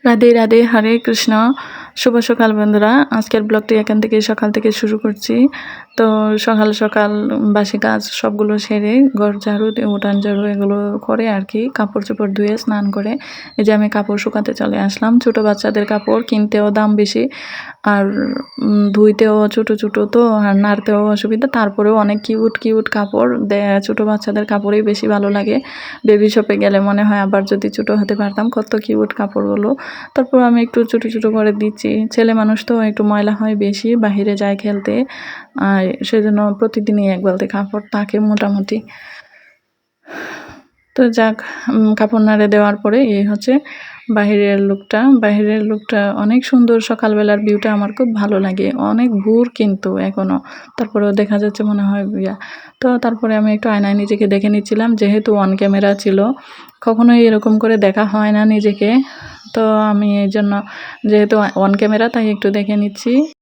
রাধে রাধে, হরে কৃষ্ণ। শুভ সকাল বন্ধুরা। আজকের ব্লগটি এখান থেকে সকাল থেকে শুরু করছি। তো সকাল সকাল বাসি কাজ সবগুলো সেরে ঘর ঝাড়ু উঠান ঝাড়ু এগুলো করে আর কি, কাপড় চোপড় ধুয়ে স্নান করে এই যে আমি কাপড় শুকাতে চলে আসলাম। ছোট বাচ্চাদের কাপড় কিনতেও দাম বেশি, আর ধুইতেও ছোটো ছোটো তো, আর নাড়তেও অসুবিধা। তারপরেও অনেক কিউট কিউট কাপড় দেয়, ছোটো বাচ্চাদের কাপড়ই বেশি ভালো লাগে। বেবি শপে গেলে মনে হয় আবার যদি ছোটো হতে পারতাম, কত কিউট কাপড়গুলো। তারপর আমি একটু ছোটো ছোটো করে দিচ্ছি। ছেলে মানুষ তো একটু ময়লা হয় বেশি, বাহিরে যায় খেলতে, আর সেজন্য প্রতিদিনই এক বালতি কাপড় থাকে মোটামুটি। তো যাক, কাপড় নাড়ে দেওয়ার পরে এই হচ্ছে বাহিরের লুকটা অনেক সুন্দর। সকালবেলার ভিউটা আমার খুব ভালো লাগে, অনেক ভোর কিন্তু এখনও, তারপরেও দেখা যাচ্ছে মনে হয় তো তারপরে আমি একটু আয়নায় নিজেকে দেখে নিচ্ছিলাম, যেহেতু অন ক্যামেরা ছিল, কখনোই এরকম করে দেখা হয় না নিজেকে। তো আমি এই জন্য, যেহেতু অন ক্যামেরা, তাই একটু দেখে নিচ্ছি।